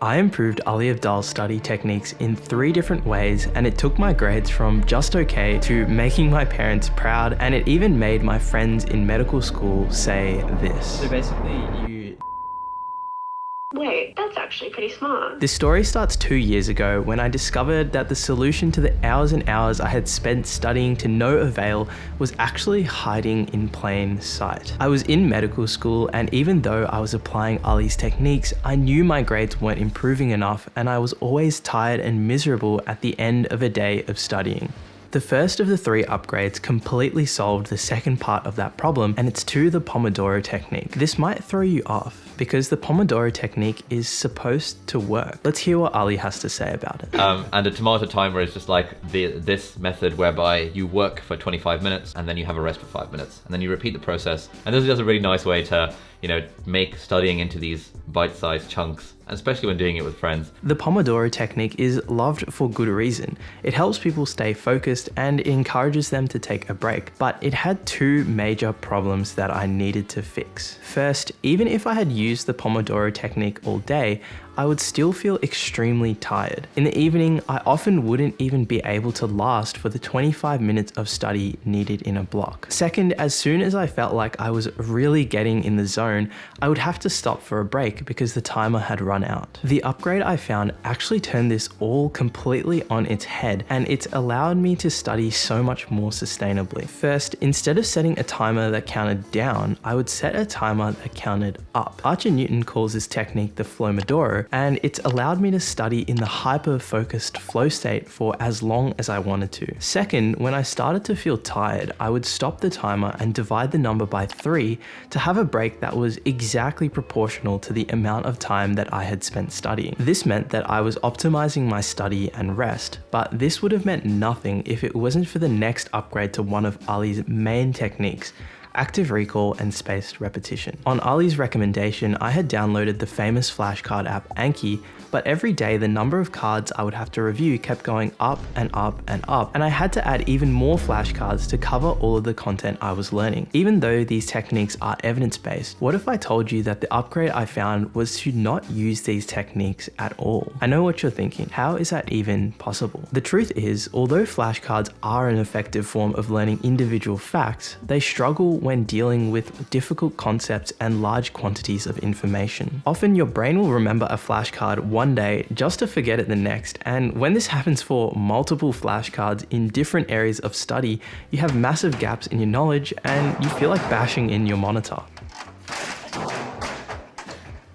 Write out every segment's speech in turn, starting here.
I improved Ali Abdaal's study techniques in 3 different ways, and it took my grades from just okay to making my parents proud, and it even made my friends in medical school say this. So basically Wait, that's actually pretty smart. This story starts 2 years ago when I discovered that the solution to the hours and hours I had spent studying to no avail was actually hiding in plain sight. I was in medical school, and even though I was applying Ali's techniques, I knew my grades weren't improving enough, and I was always tired and miserable at the end of a day of studying. The first of the 3 upgrades completely solved the second part of that problem, and it's to the Pomodoro technique. This might throw you off because the Pomodoro technique is supposed to work. Let's hear what Ali has to say about it. And a tomato timer is just like this method whereby you work for 25 minutes and then you have a rest for 5 minutes, and then you repeat the process. And this is just a really nice way to, make studying into these bite-sized chunks, especially when doing it with friends. The Pomodoro technique is loved for good reason. It helps people stay focused and it encourages them to take a break, but it had 2 major problems that I needed to fix. First, even if I had used the Pomodoro technique all day, I would still feel extremely tired. In the evening, I often wouldn't even be able to last for the 25 minutes of study needed in a block. Second, as soon as I felt like I was really getting in the zone, I would have to stop for a break because the timer had run out. The upgrade I found actually turned this all completely on its head, and it's allowed me to study so much more sustainably. First, instead of setting a timer that counted down, I would set a timer that counted up. Archer Newton calls this technique the Flowmodoro, and it's allowed me to study in the hyper-focused flow state for as long as I wanted to. Second, when I started to feel tired, I would stop the timer and divide the number by 3 to have a break that was exactly proportional to the amount of time that I had spent studying. This meant that I was optimizing my study and rest, but this would have meant nothing if it wasn't for the next upgrade to one of Ali's main techniques: active recall and spaced repetition. On Ali's recommendation, I had downloaded the famous flashcard app Anki, but every day the number of cards I would have to review kept going up and up and up, and I had to add even more flashcards to cover all of the content I was learning. Even though these techniques are evidence-based, what if I told you that the upgrade I found was to not use these techniques at all? I know what you're thinking, how is that even possible? The truth is, although flashcards are an effective form of learning individual facts, they struggle when dealing with difficult concepts and large quantities of information. Often your brain will remember a flashcard one day just to forget it the next, and when this happens for multiple flashcards in different areas of study, you have massive gaps in your knowledge and you feel like bashing in your monitor.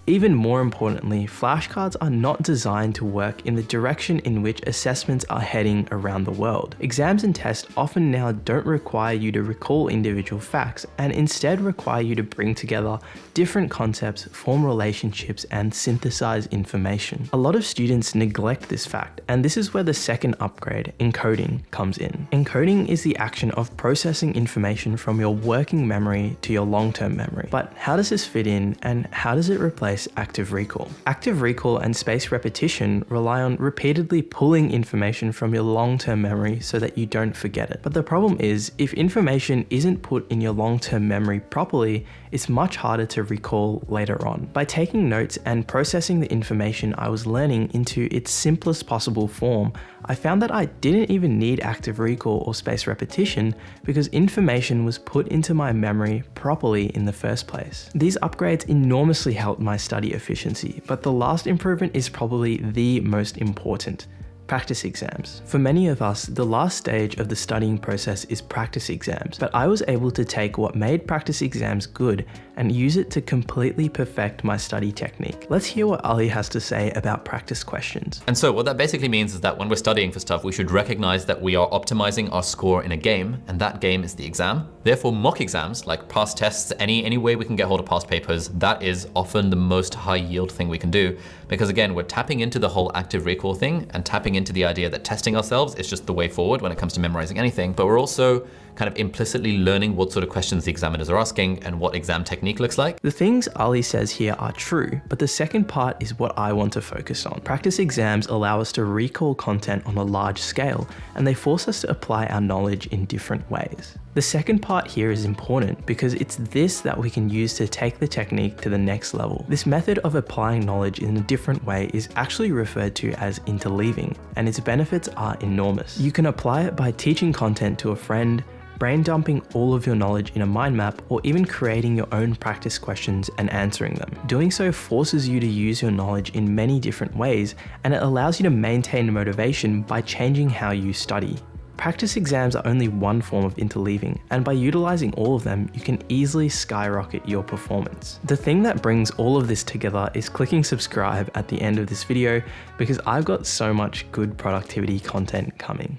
Even more importantly, flashcards are not designed to work in the direction in which assessments are heading around the world. Exams and tests often now don't require you to recall individual facts, and instead require you to bring together different concepts, form relationships, and synthesize information. A lot of students neglect this fact, and this is where the second upgrade, encoding, comes in. Encoding is the action of processing information from your working memory to your long-term memory. But how does this fit in, and how does it replace active recall? Active recall and spaced repetition rely on repeatedly pulling information from your long-term memory so that you don't forget it. But the problem is, if information isn't put in your long-term memory properly, it's much harder to recall later on. By taking notes and processing the information I was learning into its simplest possible form, I found that I didn't even need active recall or spaced repetition because information was put into my memory properly in the first place. These upgrades enormously helped my study efficiency, but the last improvement is probably the most important: practice exams. For many of us, the last stage of the studying process is practice exams, but I was able to take what made practice exams good and use it to completely perfect my study technique. Let's hear what Ali has to say about practice questions. And so what that basically means is that when we're studying for stuff, we should recognize that we are optimizing our score in a game, and that game is the exam. Therefore, mock exams, like past tests, any way we can get hold of past papers, that is often the most high yield thing we can do. Because again, we're tapping into the whole active recall thing and tapping into the idea that testing ourselves is just the way forward when it comes to memorizing anything, but we're also kind of implicitly learning what sort of questions the examiners are asking and what exam technique looks like. The things Ali says here are true, but the second part is what I want to focus on. Practice exams allow us to recall content on a large scale, and they force us to apply our knowledge in different ways. The second part here is important because it's this that we can use to take the technique to the next level. This method of applying knowledge in a different way is actually referred to as interleaving, and its benefits are enormous. You can apply it by teaching content to a friend, brain dumping all of your knowledge in a mind map, or even creating your own practice questions and answering them. Doing so forces you to use your knowledge in many different ways, and it allows you to maintain motivation by changing how you study. Practice exams are only one form of interleaving, and by utilizing all of them, you can easily skyrocket your performance. The thing that brings all of this together is clicking subscribe at the end of this video, because I've got so much good productivity content coming.